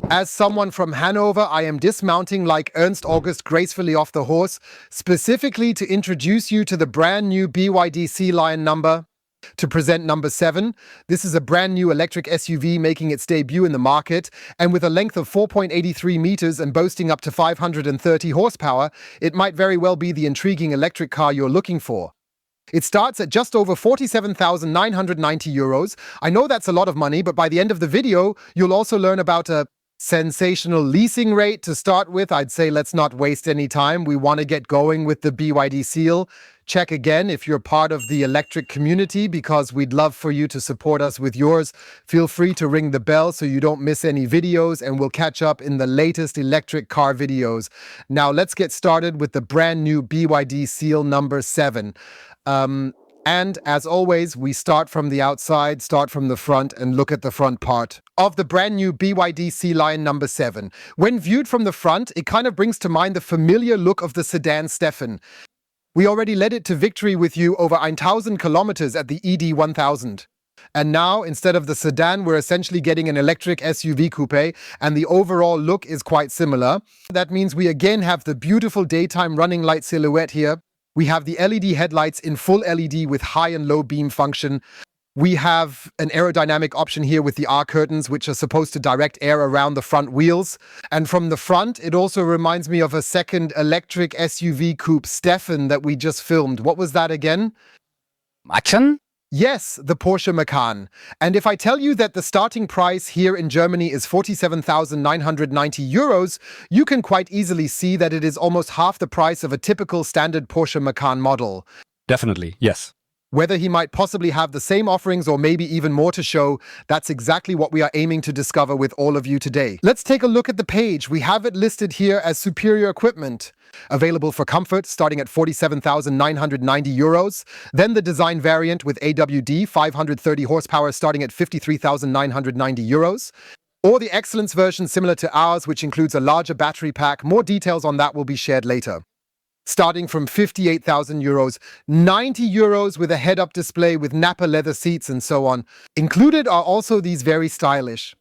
As someone from Hanover, I am dismounting like Ernst August gracefully off the horse, specifically to introduce you to the brand new BYD Sealion number. To present number 7, this is a brand new electric SUV making its debut in the market, and with a length of 4.83 meters and boasting up to 530 horsepower, it might very well be the intriguing electric car you're looking for. It starts at just over €47,990. I know that's a lot of money, but by the end of the video, you'll also learn about a sensational leasing rate. To start with, I'd say let's not waste any time. We want to get going with the BYD Seal. Check again if you're part of the electric community, because we'd love for you to support us with yours. Feel free to ring the bell so you don't miss any videos, and we'll catch up in the latest electric car videos. Now let's get started with the brand new BYD Seal number 7. And as always, we start from the outside, start from the front, and look at the front part of the brand new BYD Sealion number 7. When viewed from the front, it kind of brings to mind the familiar look of the sedan Stefan. We already led it to victory with you over 1,000 kilometers at the ED 1000. And now, instead of the sedan, we're essentially getting an electric SUV coupe, and the overall look is quite similar. That means we again have the beautiful daytime running light silhouette here. We have the LED headlights in full LED with high and low beam function. We have an aerodynamic option here with the R curtains, which are supposed to direct air around the front wheels. And from the front, it also reminds me of a second electric SUV coupe Stefan that we just filmed. What was that again? Macan? Yes, the Porsche Macan. And if I tell you that the starting price here in Germany is €47,990, you can quite easily see that it is almost half the price of a typical standard Porsche Macan model. Definitely, yes. Whether he might possibly have the same offerings or maybe even more to show, that's exactly what we are aiming to discover with all of you today. Let's take a look at the page. We have it listed here as superior equipment. Available for comfort, starting at €47,990. Then the design variant with AWD, 530 horsepower, starting at €53,990. Or the excellence version similar to ours, which includes a larger battery pack. More details on that will be shared later. Starting from €58,000, €90 with a head-up display with Nappa leather seats and so on. Included are also these very stylish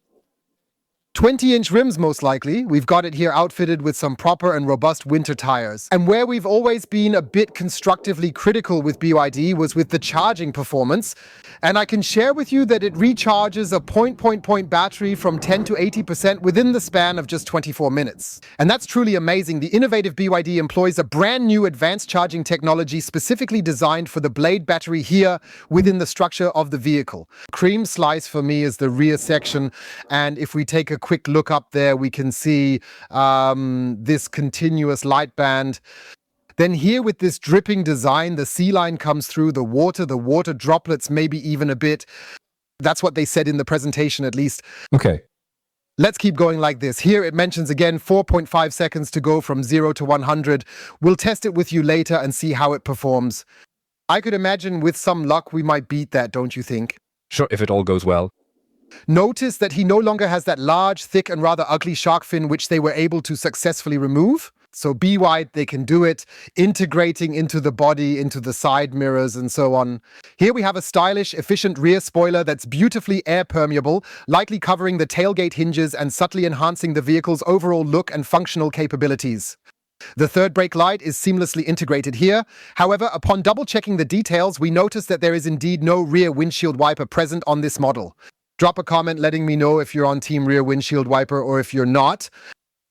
20-inch rims, most likely. We've got it here outfitted with some proper and robust winter tires. And where we've always been a bit constructively critical with BYD was with the charging performance. And I can share with you that it recharges a point battery from 10 to 80% within the span of just 24 minutes. And that's truly amazing. The innovative BYD employs a brand new advanced charging technology specifically designed for the blade battery here within the structure of the vehicle. Cream slice for me is the rear section. And if we take a quick look up there, we can see this continuous light band. Then here with this dripping design, the C-line comes through the water droplets, maybe even a bit. That's what they said in the presentation, at least. Okay. Let's keep going like this. Here it mentions again 4.5 seconds to go from 0 to 100. We'll test it with you later and see how it performs. I could imagine with some luck we might beat that, don't you think? Sure, if it all goes well. Notice that he no longer has that large, thick and rather ugly shark fin which they were able to successfully remove. So be wide, they can do it, integrating into the body, into the side mirrors and so on. Here we have a stylish, efficient rear spoiler that's beautifully air permeable, likely covering the tailgate hinges and subtly enhancing the vehicle's overall look and functional capabilities. The third brake light is seamlessly integrated here. However, upon double-checking the details, we notice that there is indeed no rear windshield wiper present on this model. Drop a comment letting me know if you're on team rear windshield wiper or if you're not.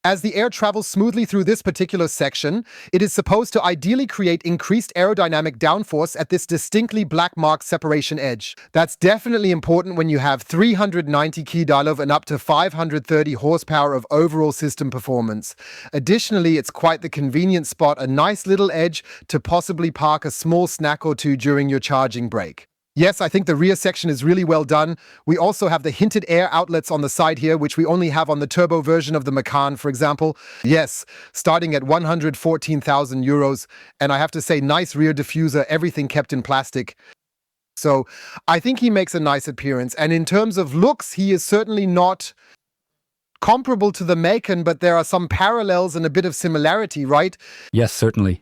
As the air travels smoothly through this particular section, it is supposed to ideally create increased aerodynamic downforce at this distinctly black marked separation edge. That's definitely important when you have 390 kW and up to 530 horsepower of overall system performance. Additionally, it's quite the convenient spot, a nice little edge to possibly park a small snack or two during your charging break. Yes, I think the rear section is really well done. We also have the hinted air outlets on the side here, which we only have on the turbo version of the Macan, for example. Yes, starting at €114,000. And I have to say, nice rear diffuser, everything kept in plastic. So I think he makes a nice appearance. And in terms of looks, he is certainly not comparable to the Macan, but there are some parallels and a bit of similarity, right? Yes, certainly.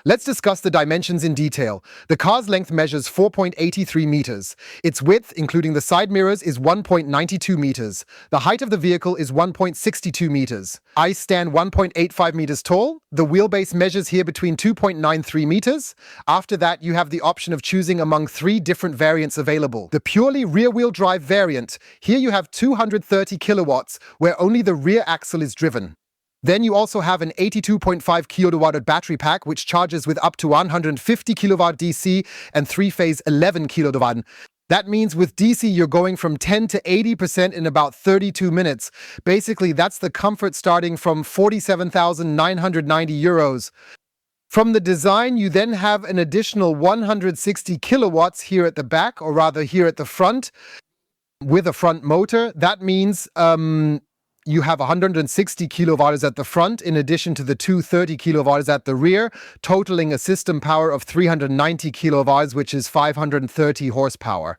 Let's discuss the dimensions in detail. The car's length measures 4.83 meters. Its width, including the side mirrors, is 1.92 meters. The height of the vehicle is 1.62 meters. I stand 1.85 meters tall. The wheelbase measures here between 2.93 meters. After that, you have the option of choosing among 3 different variants available. The purely rear-wheel drive variant. Here you have 230 kilowatts, where only the rear axle is driven. Then you also have an 82.5 kilowatt battery pack, which charges with up to 150 kilowatt DC and 3-phase 11 kilowatt. That means with DC, you're going from 10 to 80% in about 32 minutes. Basically, that's the comfort starting from 47,990 euros. From the design, you then have an additional 160 kilowatts here at the back, or rather here at the front, with a front motor. That means you have 160 kilowatts at the front, in addition to the 230 kilowatts at the rear, totaling a system power of 390 kilowatts, which is 530 horsepower.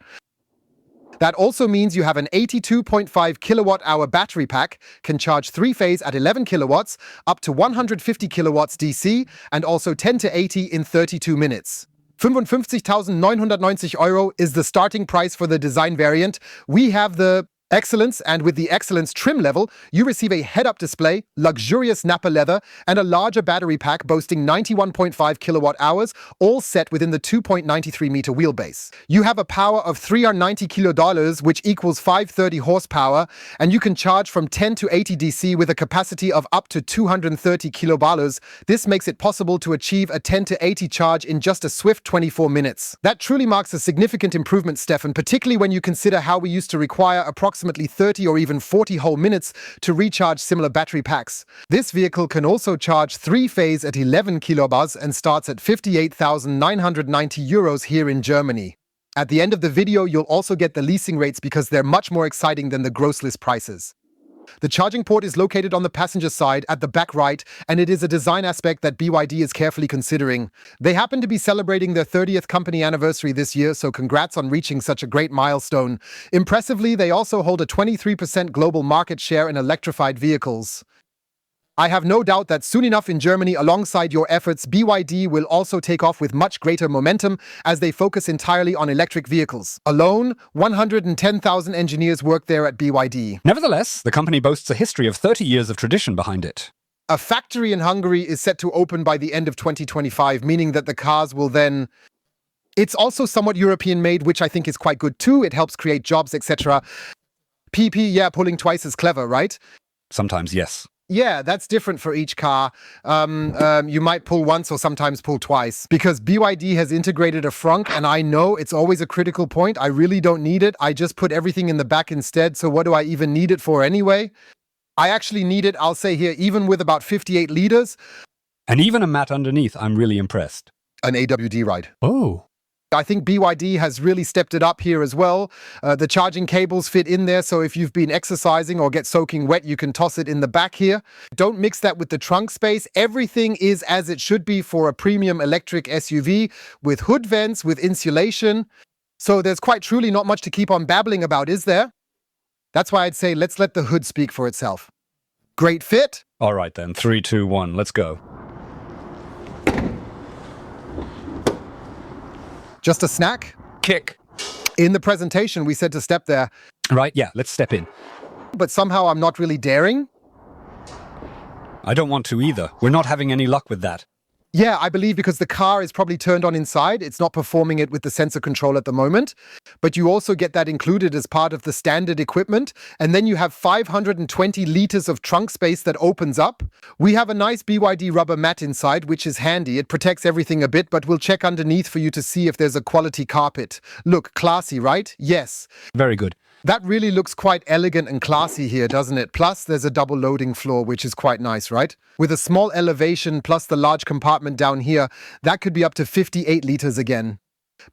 That also means you have an 82.5 kilowatt-hour battery pack, can charge 3-phase at 11 kilowatts, up to 150 kilowatts DC, and also 10 to 80 in 32 minutes. 55.990 euro is the starting price for the design variant. We have the Excellence, and with the Excellence trim level, you receive a head-up display, luxurious Napa leather, and a larger battery pack boasting 91.5 kilowatt-hours, all set within the 2.93-meter wheelbase. You have a power of 390 kilowatts, which equals 530 horsepower, and you can charge from 10 to 80 DC with a capacity of up to 230 kilowatts. This makes it possible to achieve a 10 to 80 charge in just a swift 24 minutes. That truly marks a significant improvement, Stefan, particularly when you consider how we used to require approximately 30 or even 40 whole minutes to recharge similar battery packs. This vehicle can also charge 3-phase at 11 kilowatts and starts at 58,990 euros here in Germany. At the end of the video, you'll also get the leasing rates because they're much more exciting than the gross list prices. The charging port is located on the passenger side at the back right, and it is a design aspect that BYD is carefully considering. They happen to be celebrating their 30th company anniversary this year, so congrats on reaching such a great milestone. Impressively, they also hold a 23% global market share in electrified vehicles. I have no doubt that soon enough in Germany, alongside your efforts, BYD will also take off with much greater momentum as they focus entirely on electric vehicles. Alone, 110,000 engineers work there at BYD. Nevertheless, the company boasts a history of 30 years of tradition behind it. A factory in Hungary is set to open by the end of 2025, meaning that the cars will then... It's also somewhat European-made, which I think is quite good too. It helps create jobs, etc. PP, yeah, pulling twice as clever, right? Sometimes, yes. Yeah, that's different for each car. You might pull once or sometimes pull twice. Because BYD has integrated a frunk, and I know it's always a critical point. I really don't need it. I just put everything in the back instead, so what do I even need it for anyway? I actually need it, I'll say here, even with about 58 liters. And even a mat underneath, I'm really impressed. An AWD ride. Oh. I think BYD has really stepped it up here as well. The charging cables fit in there, so if you've been exercising or get soaking wet, you can toss it in the back here. Don't mix that with the trunk space. Everything is as it should be for a premium electric SUV, with hood vents, with insulation. So there's quite truly not much to keep on babbling about, is there? That's why I'd say let's let the hood speak for itself. Great fit. All right then, 3, 2, 1, let's go. Just a snack? Kick. In the presentation, we said to step there. Right, yeah, let's step in. But somehow I'm not really daring. I don't want to either. We're not having any luck with that. Yeah, I believe because the car is probably turned on inside. It's not performing it with the sensor control at the moment. But you also get that included as part of the standard equipment. And then you have 520 liters of trunk space that opens up. We have a nice BYD rubber mat inside, which is handy. It protects everything a bit, but we'll check underneath for you to see if there's a quality carpet. Look, classy, right? Yes. Very good. That really looks quite elegant and classy here, doesn't it? Plus, there's a double loading floor, which is quite nice, right? With a small elevation plus the large compartment down here, that could be up to 58 liters again.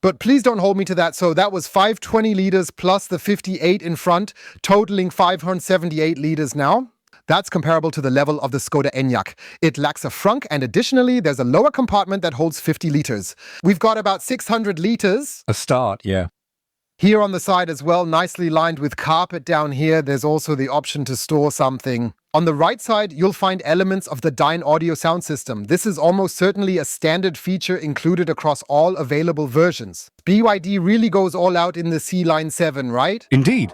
But please don't hold me to that. So that was 520 liters plus the 58 in front, totaling 578 liters now. That's comparable to the level of the Skoda Enyaq. It lacks a frunk, and additionally, there's a lower compartment that holds 50 liters. We've got about 600 liters. A start, yeah. Here on the side as well, nicely lined with carpet down here. There's also the option to store something. On the right side, you'll find elements of the Dyne audio sound system. This is almost certainly a standard feature included across all available versions. BYD really goes all out in the Sealion 7, right? Indeed.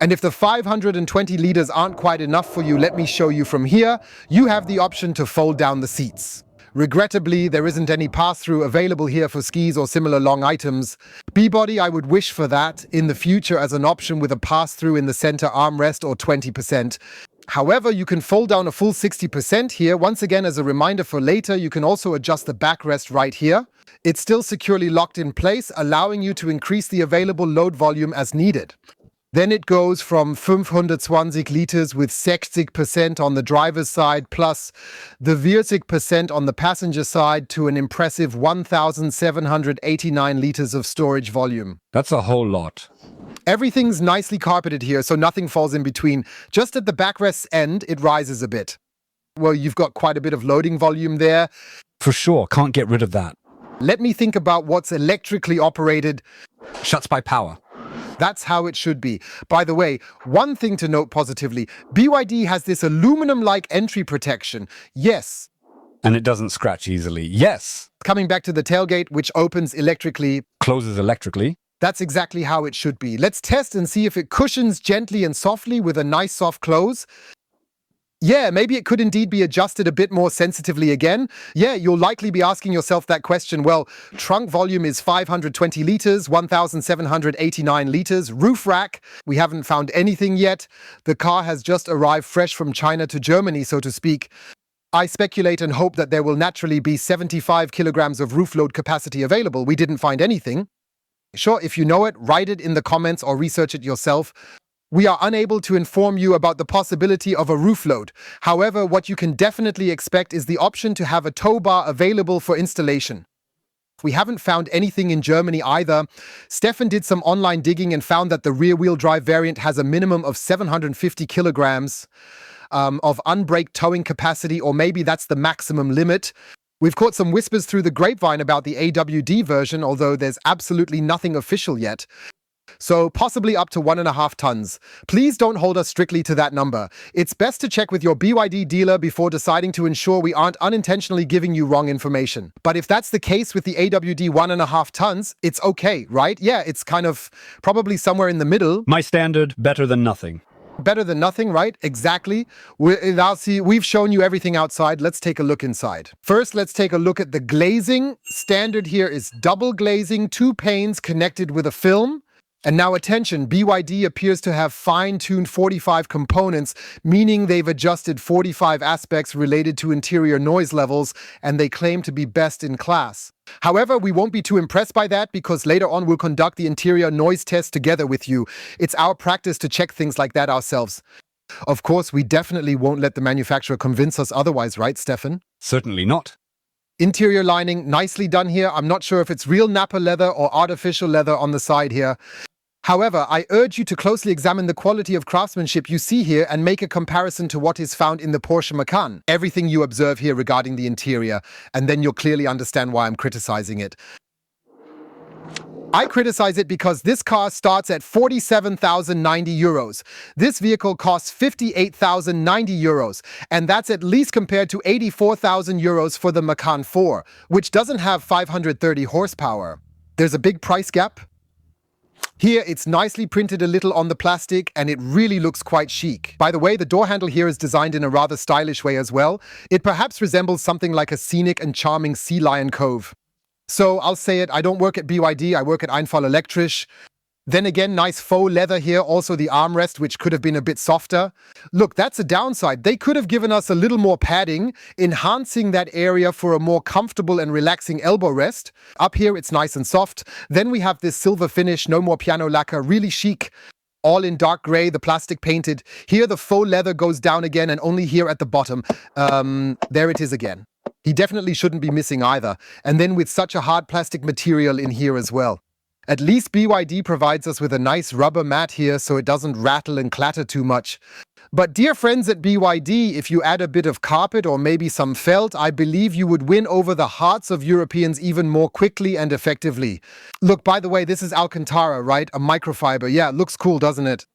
And if the 520 liters aren't quite enough for you, let me show you from here. You have the option to fold down the seats. Regrettably, there isn't any pass-through available here for skis or similar long items. B-body, I would wish for that in the future as an option with a pass-through in the center armrest or 20%. However, you can fold down a full 60% here. Once again, as a reminder for later, you can also adjust the backrest right here. It's still securely locked in place, allowing you to increase the available load volume as needed. Then it goes from 520 liters with 60% on the driver's side plus the 40% on the passenger side to an impressive 1,789 liters of storage volume. That's a whole lot. Everything's nicely carpeted here, so nothing falls in between. Just at the backrest's end, it rises a bit. Well, you've got quite a bit of loading volume there. For sure, can't get rid of that. Let me think about what's electrically operated. Shuts by power. That's how it should be. By the way, one thing to note positively, BYD has this aluminum-like entry protection. Yes. And it doesn't scratch easily. Yes. Coming back to the tailgate, which opens electrically. Closes electrically. That's exactly how it should be. Let's test and see if it cushions gently and softly with a nice soft close. Yeah, maybe it could indeed be adjusted a bit more sensitively again. Yeah, you'll likely be asking yourself that question. Well, trunk volume is 520 liters, 1,789 liters. Roof rack, we haven't found anything yet. The car has just arrived fresh from China to Germany, so to speak. I speculate and hope that there will naturally be 75 kilograms of roof load capacity available. We didn't find anything. Sure, if you know it, write it in the comments or research it yourself. We are unable to inform you about the possibility of a roof load. However, what you can definitely expect is the option to have a tow bar available for installation. We haven't found anything in Germany either. Stefan did some online digging and found that the rear-wheel drive variant has a minimum of 750 kilograms of unbraked towing capacity, or maybe that's the maximum limit. We've caught some whispers through the grapevine about the AWD version, although there's absolutely nothing official yet. So possibly up to 1.5 tons. Please don't hold us strictly to that number. It's best to check with your BYD dealer before deciding to ensure we aren't unintentionally giving you wrong information. But if that's the case with the AWD 1.5 tons, it's okay, right? Yeah, it's kind of probably somewhere in the middle. My standard, better than nothing. Better than nothing, right? Exactly. We've shown you everything outside. Let's take a look inside. First, let's take a look at the glazing. Standard here is double glazing, 2 panes connected with a film. And now attention, BYD appears to have fine-tuned 45 components, meaning they've adjusted 45 aspects related to interior noise levels, and they claim to be best in class. However, we won't be too impressed by that because later on we'll conduct the interior noise test together with you. It's our practice to check things like that ourselves. Of course, we definitely won't let the manufacturer convince us otherwise, right, Stefan? Certainly not. Interior lining, nicely done here. I'm not sure if it's real Nappa leather or artificial leather on the side here. However, I urge you to closely examine the quality of craftsmanship you see here and make a comparison to what is found in the Porsche Macan. Everything you observe here regarding the interior, and then you'll clearly understand why I'm criticizing it. I criticize it because this car starts at 47,090 euros. This vehicle costs 58,090 euros, and that's at least compared to 84,000 euros for the Macan 4, which doesn't have 530 horsepower. There's a big price gap. Here, it's nicely printed a little on the plastic, and it really looks quite chic. By the way, the door handle here is designed in a rather stylish way as well. It perhaps resembles something like a scenic and charming sea lion cove. So I'll say it, I don't work at BYD, I work at einfach elektrisch. Then again, nice faux leather here, also the armrest, which could have been a bit softer. Look, that's a downside. They could have given us a little more padding, enhancing that area for a more comfortable and relaxing elbow rest. Up here, it's nice and soft. Then we have this silver finish, no more piano lacquer, really chic. All in dark gray, the plastic painted. Here, the faux leather goes down again, and only here at the bottom. There it is again. He definitely shouldn't be missing either. And then with such a hard plastic material in here as well. At least BYD provides us with a nice rubber mat here so it doesn't rattle and clatter too much. But dear friends at BYD, if you add a bit of carpet or maybe some felt, I believe you would win over the hearts of Europeans even more quickly and effectively. Look, by the way, this is Alcantara, right? A microfiber. Yeah, looks cool, doesn't it?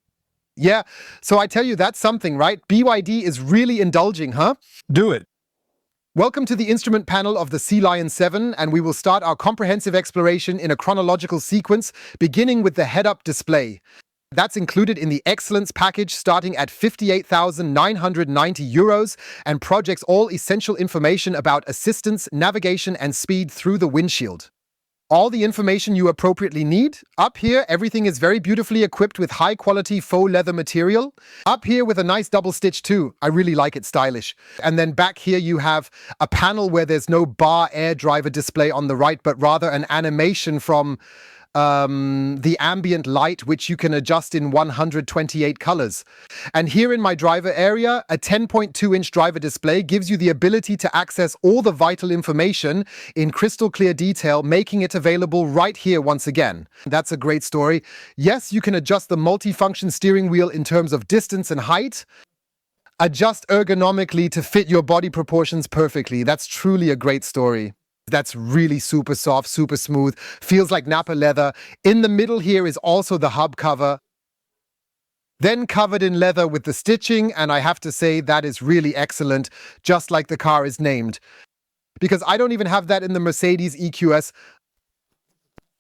Yeah, so I tell you, that's something, right? BYD is really indulging, huh? Do it. Welcome to the instrument panel of the Sealion 7, and we will start our comprehensive exploration in a chronological sequence, beginning with the head-up display. That's included in the Excellence package starting at €58,990 and projects all essential information about assistance, navigation, and speed through the windshield. All the information you appropriately need. Up here, everything is very beautifully equipped with high-quality faux leather material. Up here with a nice double stitch too. I really like it, stylish. And then back here you have a panel where there's no bar air driver display on the right, but rather an animation from the ambient light, which you can adjust in 128 colors. And here in my driver area, a 10.2-inch driver display gives you the ability to access all the vital information in crystal clear detail, making it available right here once again. That's a great story. Yes, you can adjust the multifunction steering wheel in terms of distance and height. Adjust ergonomically to fit your body proportions perfectly. That's truly a great story. That's really super soft, super smooth, feels like Napa leather. In the middle here is also the hub cover, then covered in leather with the stitching, and I have to say that is really excellent, just like the car is named. Because I don't even have that in the Mercedes EQS.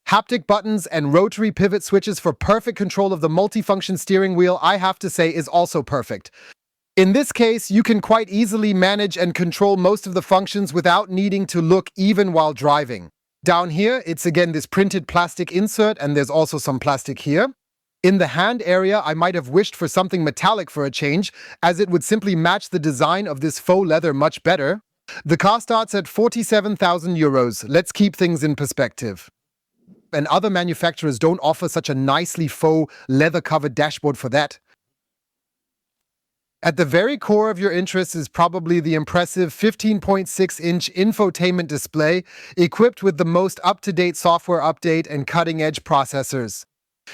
Haptic buttons and rotary pivot switches for perfect control of the multifunction steering wheel, I have to say, is also perfect. In this case, you can quite easily manage and control most of the functions without needing to look even while driving. Down here, it's again this printed plastic insert, and there's also some plastic here. In the hand area, I might have wished for something metallic for a change, as it would simply match the design of this faux leather much better. The car starts at €47,000. Let's keep things in perspective. And other manufacturers don't offer such a nicely faux leather-covered dashboard for that. At the very core of your interest is probably the impressive 15.6-inch infotainment display equipped with the most up-to-date software update and cutting-edge processors,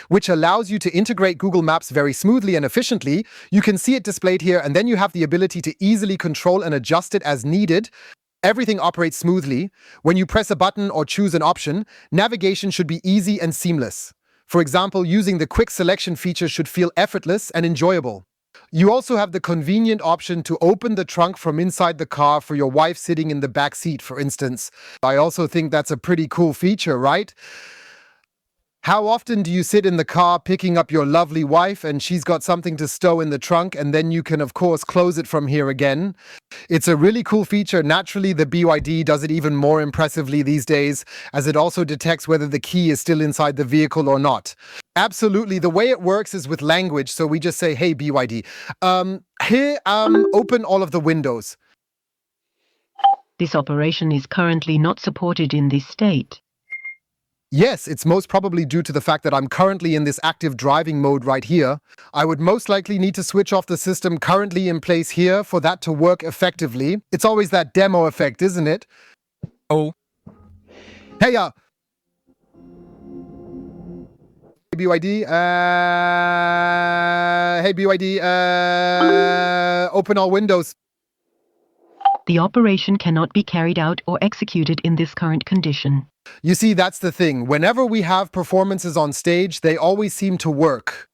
which allows you to integrate Google Maps very smoothly and efficiently. You can see it displayed here, and then you have the ability to easily control and adjust it as needed. Everything operates smoothly. When you press a button or choose an option, navigation should be easy and seamless. For example, using the quick selection feature should feel effortless and enjoyable. You also have the convenient option to open the trunk from inside the car for your wife sitting in the back seat, for instance. I also think that's a pretty cool feature, right? How often do you sit in the car picking up your lovely wife and she's got something to stow in the trunk, and then you can, of course, close it from here again? It's a really cool feature. Naturally, the BYD does it even more impressively these days, as it also detects whether the key is still inside the vehicle or not. Absolutely. The way it works is with language, so we just say, hey, BYD, open all of the windows. This operation is currently not supported in this state. Yes, it's most probably due to the fact that I'm currently in this active driving mode right here. I would most likely need to switch off the system currently in place here for that to work effectively. It's always that demo effect, isn't it? Oh, Hey, BYD, open all windows. The operation cannot be carried out or executed in this current condition. You see, that's the thing. Whenever we have performances on stage, they always seem to work.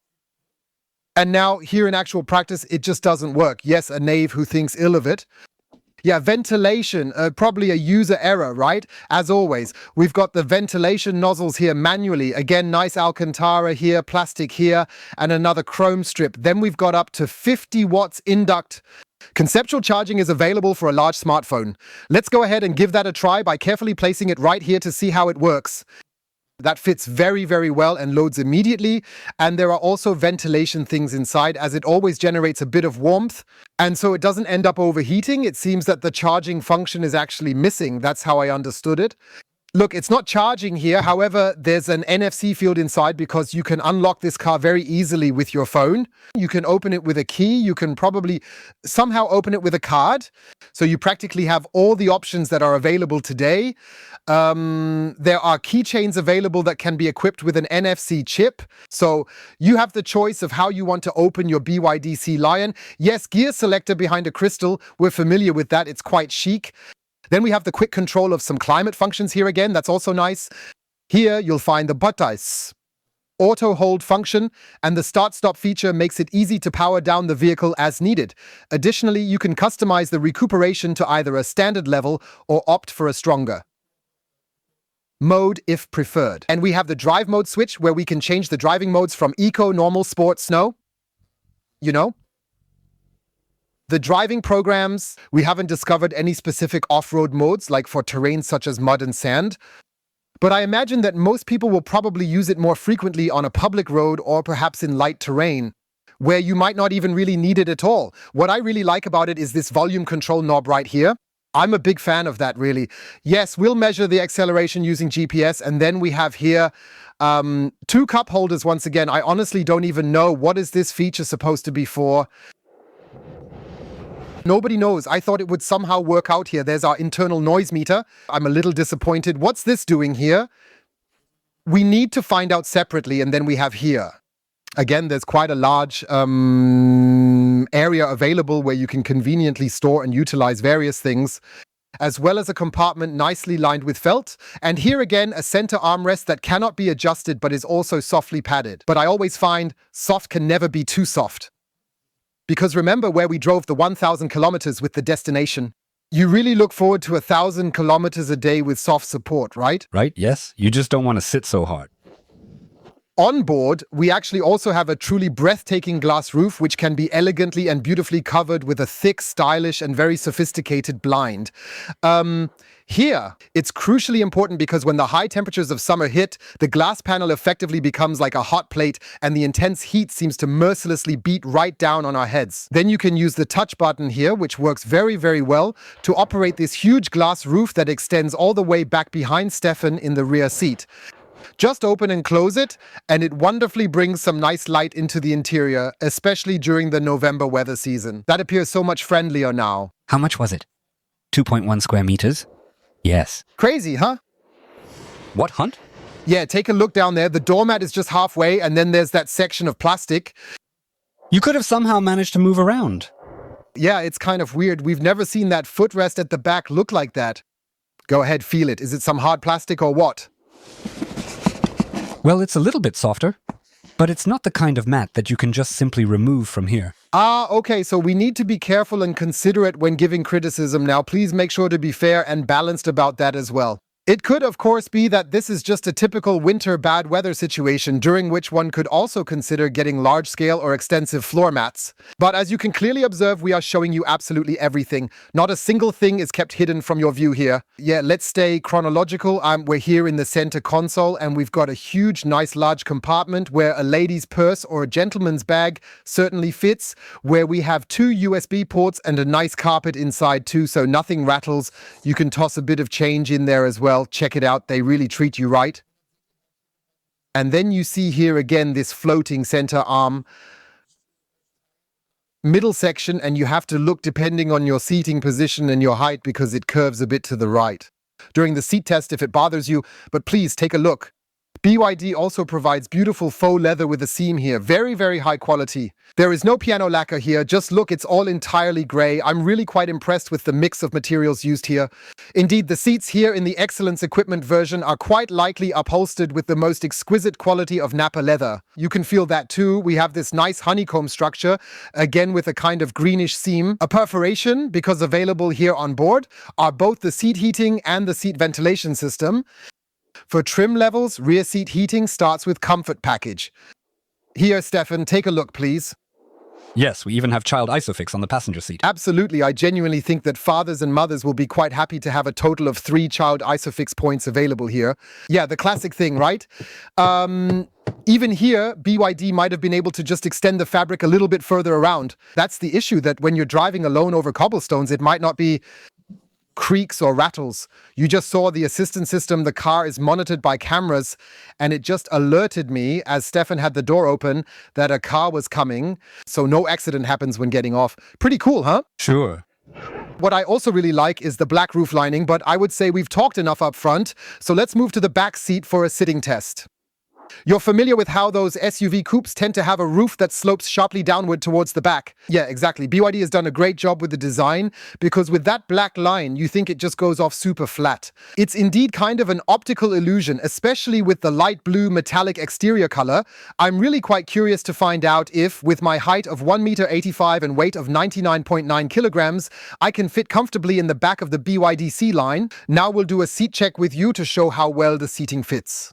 And now, here in actual practice, it just doesn't work. Yes, a knave who thinks ill of it. Yeah, ventilation, probably a user error, right? As always, we've got the ventilation nozzles here manually. Again, nice Alcantara here, plastic here, and another chrome strip. Then we've got up to 50 watts induct. Conceptual charging is available for a large smartphone. Let's go ahead and give that a try by carefully placing it right here to see how it works. That fits very, very well and loads immediately. And there are also ventilation things inside, as it always generates a bit of warmth. And so it doesn't end up overheating. It seems that the charging function is actually missing. That's how I understood it. Look, it's not charging here. However, there's an NFC field inside because you can unlock this car very easily with your phone. You can open it with a key. You can probably somehow open it with a card. So you practically have all the options that are available today. There are keychains available that can be equipped with an NFC chip. So you have the choice of how you want to open your BYD Sealion. Yes, gear selector behind a crystal. We're familiar with that. It's quite chic. Then we have the quick control of some climate functions here again. That's also nice. Here you'll find the buttons. auto hold function, and the start-stop feature makes it easy to power down the vehicle as needed. Additionally, you can customize the recuperation to either a standard level or opt for a stronger mode if preferred. And we have the drive mode switch where we can change the driving modes from eco, normal, sport, snow. You know? The driving programs, we haven't discovered any specific off-road modes like for terrain such as mud and sand. But I imagine that most people will probably use it more frequently on a public road or perhaps in light terrain, where you might not even really need it at all. What I really like about it is this volume control knob right here. I'm a big fan of that, really. Yes, we'll measure the acceleration using GPS, and then we have here 2 cup holders once again. I honestly don't even know what is this feature supposed to be for. Nobody knows. I thought it would somehow work out here. There's our internal noise meter. I'm a little disappointed. What's this doing here? We need to find out separately, and then we have here. Again, there's quite a large area available where you can conveniently store and utilize various things, as well as a compartment nicely lined with felt. And here again, a center armrest that cannot be adjusted but is also softly padded. But I always find soft can never be too soft. Because remember where we drove the 1,000 kilometers with the destination? You really look forward to 1,000 kilometers a day with soft support, right? Right, yes. You just don't want to sit so hard. On board, we actually also have a truly breathtaking glass roof, which can be elegantly and beautifully covered with a thick, stylish, and very sophisticated blind. Here, it's crucially important because when the high temperatures of summer hit, the glass panel effectively becomes like a hot plate and the intense heat seems to mercilessly beat right down on our heads. Then you can use the touch button here, which works very, very well, to operate this huge glass roof that extends all the way back behind Stefan in the rear seat. Just open and close it, and it wonderfully brings some nice light into the interior, especially during the November weather season. That appears so much friendlier now. How much was it? 2.1 square meters? Yes. Crazy, huh? What, Hunt? Yeah, take a look down there. The doormat is just halfway, and then there's that section of plastic. You could have somehow managed to move around. Yeah, it's kind of weird. We've never seen that footrest at the back look like that. Go ahead, feel it. Is it some hard plastic or what? Well, it's a little bit softer, but it's not the kind of mat that you can just simply remove from here. Ah, okay, so we need to be careful and considerate when giving criticism now. Please make sure to be fair and balanced about that as well. It could, of course, be that this is just a typical winter bad weather situation during which one could also consider getting large-scale or extensive floor mats. But as you can clearly observe, we are showing you absolutely everything. Not a single thing is kept hidden from your view here. Yeah, let's stay chronological. We're here in the center console, and we've got a huge, nice, large compartment where a lady's purse or a gentleman's bag certainly fits, where we have 2 USB ports and a nice carpet inside too, so nothing rattles. You can toss a bit of change in there as well. Check it out, they really treat you right. And then you see here again this floating center arm, middle section, and you have to look depending on your seating position and your height because it curves a bit to the right. During the seat test if it bothers you, but please take a look. BYD also provides beautiful faux leather with a seam here. Very, very high quality. There is no piano lacquer here. Just look, it's all entirely grey. I'm really quite impressed with the mix of materials used here. Indeed, the seats here in the Excellence Equipment version are quite likely upholstered with the most exquisite quality of Napa leather. You can feel that too. We have this nice honeycomb structure, again with a kind of greenish seam. A perforation, because available here on board, are both the seat heating and the seat ventilation system. For trim levels, rear seat heating starts with Comfort Package. Here, Stefan, take a look, please. Yes, we even have child ISOFIX on the passenger seat. Absolutely, I genuinely think that fathers and mothers will be quite happy to have a total of 3 child ISOFIX points available here. Yeah, the classic thing, right? Even here, BYD might have been able to just extend the fabric a little bit further around. That's the issue, that when you're driving alone over cobblestones, it might not be creaks or rattles. You just saw the assistance system. The car is monitored by cameras, and it just alerted me as Stefan had the door open that a car was coming, so no accident happens when getting off. Pretty cool, huh? Sure. What I also really like is the black roof lining, but I would say we've talked enough up front, so let's move to the back seat for a sitting test. You're familiar with how those SUV coupes tend to have a roof that slopes sharply downward towards the back. Yeah, exactly. BYD has done a great job with the design because with that black line, you think it just goes off super flat. It's indeed kind of an optical illusion, especially with the light blue metallic exterior color. I'm really quite curious to find out if, with my height of 1.85 m and weight of 99.9 kilograms, I can fit comfortably in the back of the BYD Sealion. Now we'll do a seat check with you to show how well the seating fits.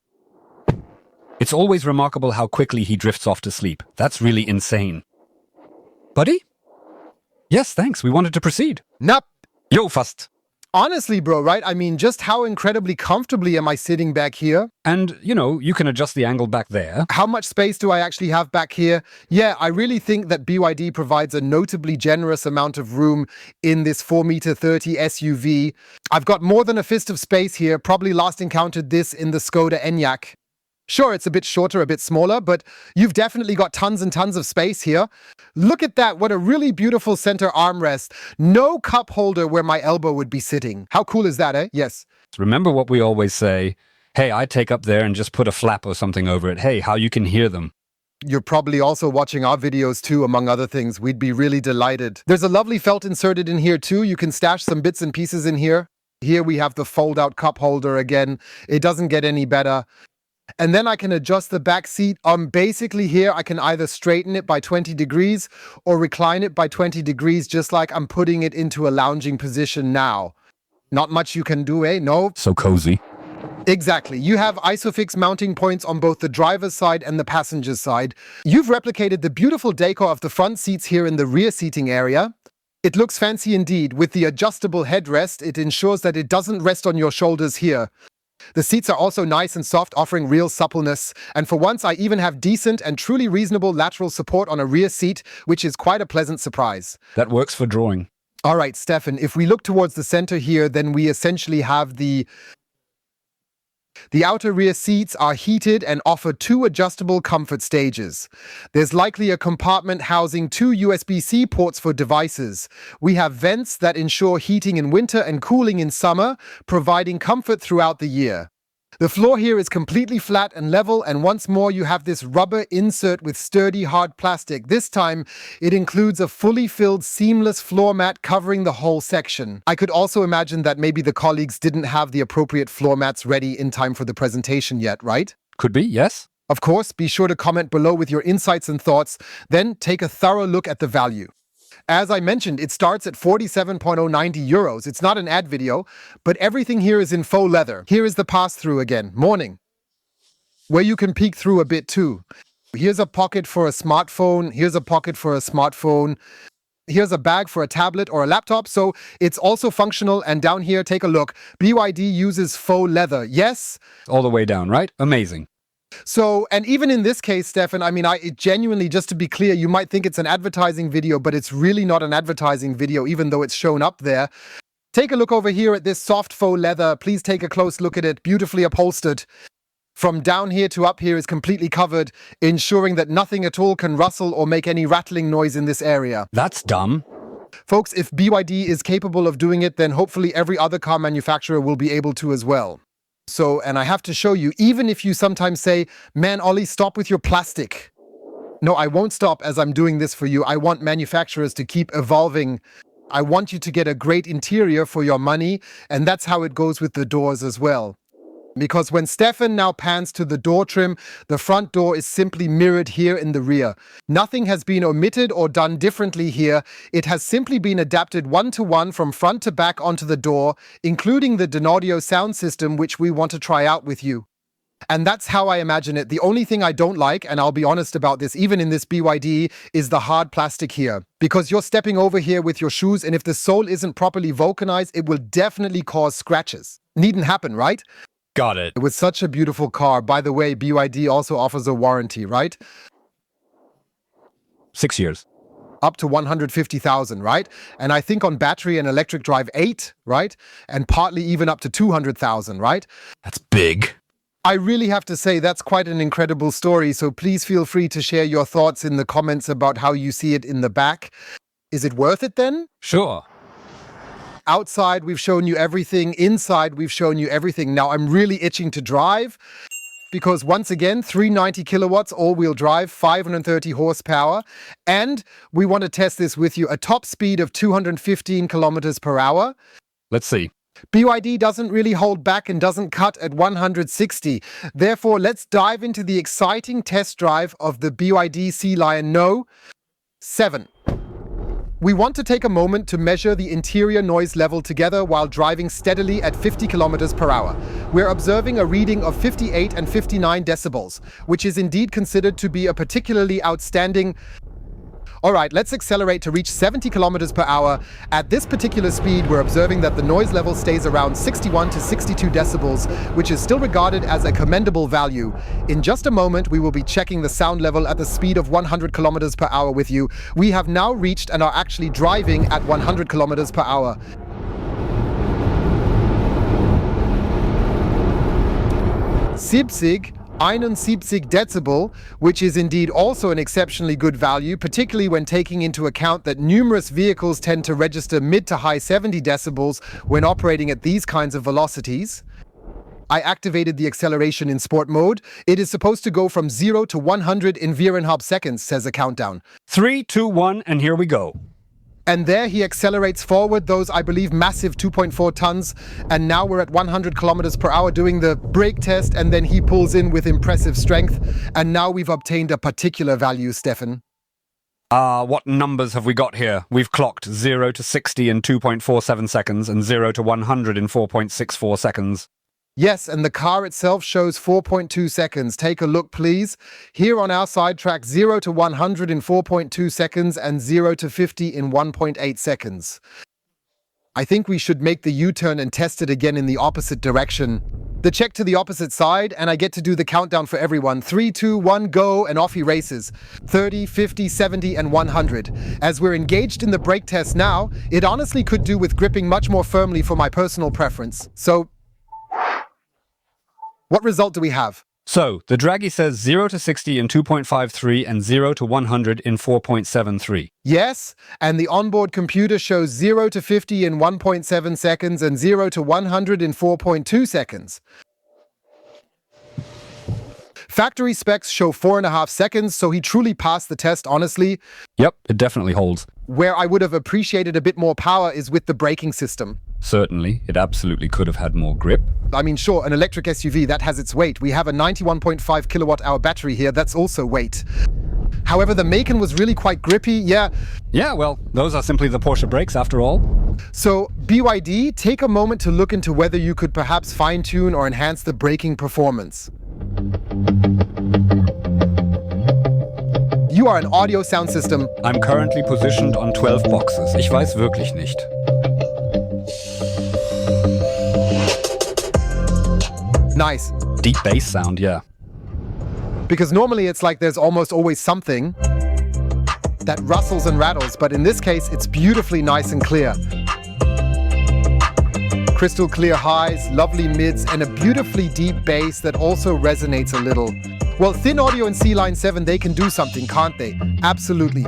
It's always remarkable how quickly he drifts off to sleep. That's really insane. Buddy? Yes, thanks. We wanted to proceed. Nope. Yo, fast. Honestly, bro, right? I mean, just how incredibly comfortably am I sitting back here? And, you can adjust the angle back there. How much space do I actually have back here? Yeah, I really think that BYD provides a notably generous amount of room in this 4.30 m SUV. I've got more than a fist of space here, probably last encountered this in the Skoda Enyaq. Sure, it's a bit shorter, a bit smaller, but you've definitely got tons and tons of space here. Look at that, what a really beautiful center armrest. No cup holder where my elbow would be sitting. How cool is that, eh? Yes. Remember what we always say? Hey, I take up there and just put a flap or something over it. Hey, how you can hear them. You're probably also watching our videos too, among other things. We'd be really delighted. There's a lovely felt inserted in here too. You can stash some bits and pieces in here. Here we have the fold-out cup holder again. It doesn't get any better. And then I can adjust the back seat. Basically here, I can either straighten it by 20 degrees or recline it by 20 degrees, just like I'm putting it into a lounging position now. Not much you can do, eh? No? So cozy. Exactly. You have ISOFIX mounting points on both the driver's side and the passenger's side. You've replicated the beautiful decor of the front seats here in the rear seating area. It looks fancy indeed. With the adjustable headrest, it ensures that it doesn't rest on your shoulders here. The seats are also nice and soft, offering real suppleness. And for once, I even have decent and truly reasonable lateral support on a rear seat, which is quite a pleasant surprise. That works for drawing. All right, Stefan, if we look towards the center here, then we essentially have the outer rear seats are heated and offer 2 adjustable comfort stages. There's likely a compartment housing 2 USB-C ports for devices. We have vents that ensure heating in winter and cooling in summer, providing comfort throughout the year. The floor here is completely flat and level, and once more you have this rubber insert with sturdy hard plastic. This time, it includes a fully filled seamless floor mat covering the whole section. I could also imagine that maybe the colleagues didn't have the appropriate floor mats ready in time for the presentation yet, right? Could be, yes. Of course, be sure to comment below with your insights and thoughts, then take a thorough look at the value. As I mentioned, it starts at 47.090 euros. It's not an ad video, but everything here is in faux leather. Here is the pass-through again, morning, where you can peek through a bit too. Here's a pocket for a smartphone. Here's a pocket for a smartphone. Here's a bag for a tablet or a laptop, so it's also functional. And down here, take a look. BYD uses faux leather. Yes? All the way down, right? Amazing. So, and even in this case, Stefan, I mean, it genuinely, just to be clear, you might think it's an advertising video, but it's really not an advertising video, even though it's shown up there. Take a look over here at this soft faux leather. Please take a close look at it, beautifully upholstered. From down here to up here is completely covered, ensuring that nothing at all can rustle or make any rattling noise in this area. That's dumb. Folks, if BYD is capable of doing it, then hopefully every other car manufacturer will be able to as well. So, and I have to show you, even if you sometimes say, man, Ollie, stop with your plastic. No, I won't stop as I'm doing this for you. I want manufacturers to keep evolving. I want you to get a great interior for your money, and that's how it goes with the doors as well. Because when Stefan now pans to the door trim, the front door is simply mirrored here in the rear. Nothing has been omitted or done differently here. It has simply been adapted one-to-one from front to back onto the door, including the Denaudio sound system, which we want to try out with you. And that's how I imagine it. The only thing I don't like, and I'll be honest about this, even in this BYD, is the hard plastic here. Because you're stepping over here with your shoes, and if the sole isn't properly vulcanized, it will definitely cause scratches. Needn't happen, right? Got it. With such a beautiful car. By the way, BYD also offers a warranty, right? 6 years. Up to 150,000, right? And I think on battery and electric drive 8, right? And partly even up to 200,000, right? That's big. I really have to say that's quite an incredible story, so please feel free to share your thoughts in the comments about how you see it in the back. Is it worth it then? Sure. Outside, we've shown you everything. Inside, we've shown you everything. Now, I'm really itching to drive. because once again, 390 kilowatts, all-wheel drive, 530 horsepower, and we want to test this with you, a top speed of 215 kilometers per hour. Let's see. BYD doesn't really hold back and doesn't cut at 160. Therefore, let's dive into the exciting test drive of the BYD Sealion No. 7. We want to take a moment to measure the interior noise level together while driving steadily at 50 kilometers per hour. We're observing a reading of 58 and 59 decibels, which is indeed considered to be a particularly outstanding. All right, let's accelerate to reach 70 kilometers per hour. At this particular speed, we're observing that the noise level stays around 61 to 62 decibels, which is still regarded as a commendable value. In just a moment, we will be checking the sound level at the speed of 100 kilometers per hour with you. We have now reached and are actually driving at 100 kilometers per hour. Siebzig 71 Dezibel, which is indeed also an exceptionally good value, particularly when taking into account that numerous vehicles tend to register mid to high 70 decibels when operating at these kinds of velocities. I activated the acceleration in sport mode. It is supposed to go from 0 to 100 in viereinhalb seconds, says a countdown. 3, 2, 1, and here we go. And there he accelerates forward those, I believe, massive 2.4 tons. And now we're at 100 kilometers per hour doing the brake test. And then he pulls in with impressive strength. And now we've obtained a particular value, Stefan. What numbers have we got here? We've clocked 0 to 60 in 2.47 seconds and 0 to 100 in 4.64 seconds. Yes, and the car itself shows 4.2 seconds. Take a look, please. Here on our sidetrack, 0 to 100 in 4.2 seconds and 0 to 50 in 1.8 seconds. I think we should make the U-turn and test it again in the opposite direction. The check to the opposite side, and I get to do the countdown for everyone. 3, 2, 1, go, and off he races. 30, 50, 70, and 100. As we're engaged in the brake test now, it honestly could do with gripping much more firmly for my personal preference. So, what result do we have? So, the Draghi says 0 to 60 in 2.53 and 0 to 100 in 4.73. Yes, and the onboard computer shows 0 to 50 in 1.7 seconds and 0 to 100 in 4.2 seconds. Factory specs show 4.5 seconds, so he truly passed the test, honestly. Yep, it definitely holds. Where I would have appreciated a bit more power is with the braking system. Certainly, it absolutely could have had more grip. I mean, sure, an electric SUV, that has its weight. We have a 91.5 kilowatt-hour battery here, that's also weight. However, the Macan was really quite grippy, yeah. Yeah, well, those are simply the Porsche brakes after all. So, BYD, take a moment to look into whether you could perhaps fine-tune or enhance the braking performance. You are an audio sound system. I'm currently positioned on 12 boxes. Ich weiß wirklich nicht. Nice. Deep bass sound, yeah. Because normally it's like there's almost always something that rustles and rattles, but in this case it's beautifully nice and clear. Crystal clear highs, lovely mids, and a beautifully deep bass that also resonates a little. Well, thin audio in Sealion 7, they can do something, can't they? Absolutely.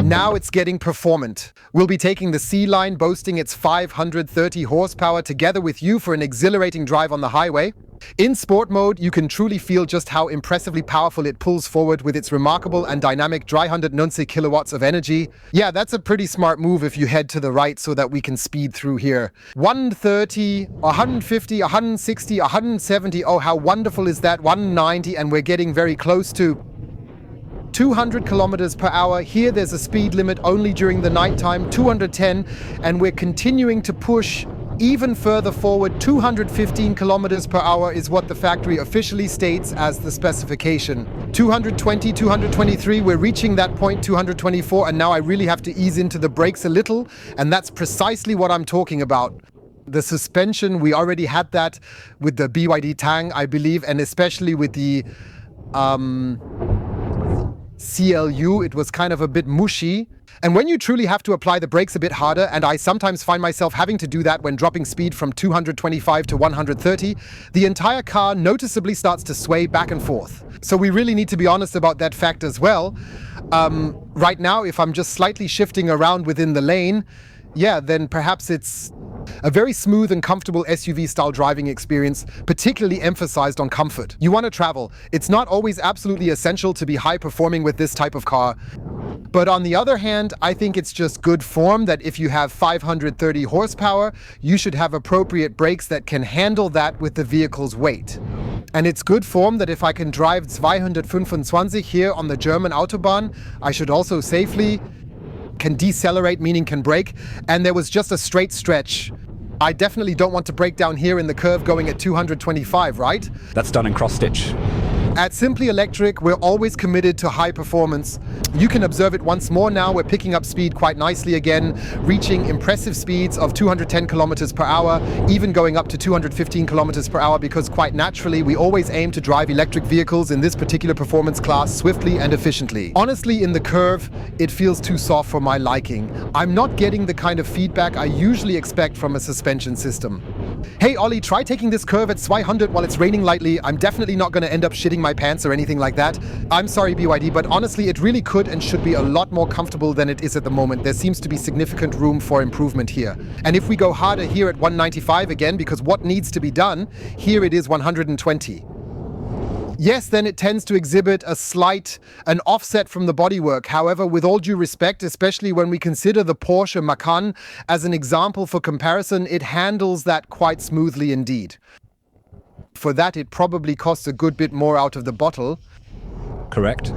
Now it's getting performant. We'll be taking the Sealion, boasting its 530 horsepower, together with you for an exhilarating drive on the highway. In sport mode, you can truly feel just how impressively powerful it pulls forward with its remarkable and dynamic 390 kilowatts of energy. Yeah, that's a pretty smart move if you head to the right so that we can speed through here. 130, 150, 160, 170, oh how wonderful is that, 190, and we're getting very close to 200 kilometers per hour. Here there's a speed limit only during the nighttime, 210, and we're continuing to push even further forward. 215 kilometers per hour is what the factory officially states as the specification. 220, 223, we're reaching that point, 224, and now I really have to ease into the brakes a little, and that's precisely what I'm talking about. The suspension, we already had that with the BYD Tang, I believe, and especially with the CLU, it was kind of a bit mushy. And when you truly have to apply the brakes a bit harder, and I sometimes find myself having to do that when dropping speed from 225 to 130, the entire car noticeably starts to sway back and forth. So we really need to be honest about that fact as well. Right now, if I'm just slightly shifting around within the lane, yeah, then perhaps it's A very smooth and comfortable SUV-style driving experience, particularly emphasized on comfort. You want to travel. It's not always absolutely essential to be high-performing with this type of car. But on the other hand, I think it's just good form that if you have 530 horsepower, you should have appropriate brakes that can handle that with the vehicle's weight. And it's good form that if I can drive 225 here on the German Autobahn, I should also safely can decelerate, meaning can brake. And there was just a straight stretch. I definitely don't want to break down here in the curve going at 225, right? That's done in cross-stitch. At Simply Electric, we're always committed to high performance. You can observe it once more now. We're picking up speed quite nicely again, reaching impressive speeds of 210 kilometers per hour, even going up to 215 kilometers per hour, because quite naturally, we always aim to drive electric vehicles in this particular performance class swiftly and efficiently. Honestly, in the curve, it feels too soft for my liking. I'm not getting the kind of feedback I usually expect from a suspension system. Hey Ollie, try taking this curve at 200 while it's raining lightly. I'm definitely not going to end up shitting my pants or anything like that. I'm sorry BYD, but honestly it really could and should be a lot more comfortable than it is at the moment. There seems to be significant room for improvement here. And if we go harder here at 195 again, because what needs to be done, here it is 120. Yes, then it tends to exhibit an offset from the bodywork. However, with all due respect, especially when we consider the Porsche Macan as an example for comparison, it handles that quite smoothly indeed. For that, it probably costs a good bit more out of the bottle. Correct.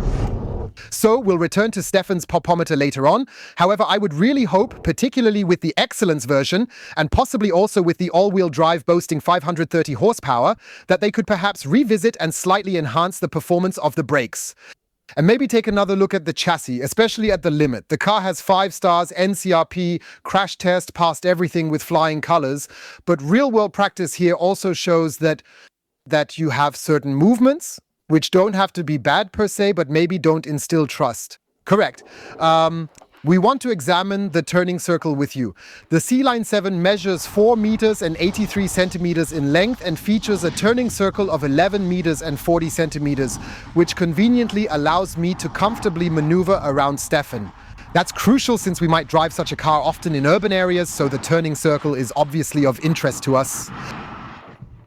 So we'll return to Stefan's popometer later on. However, I would really hope, particularly with the Excellence version, and possibly also with the all-wheel drive boasting 530 horsepower, that they could perhaps revisit and slightly enhance the performance of the brakes. And maybe take another look at the chassis, especially at the limit. The car has 5 stars, NCRP, crash test, passed everything with flying colors. But real-world practice here also shows that you have certain movements, which don't have to be bad per se, but maybe don't instill trust. Correct. We want to examine the turning circle with you. The Sealion 7 measures 4 meters and 83 centimeters in length and features a turning circle of 11 meters and 40 centimeters, which conveniently allows me to comfortably maneuver around Stefan. That's crucial since we might drive such a car often in urban areas, so the turning circle is obviously of interest to us.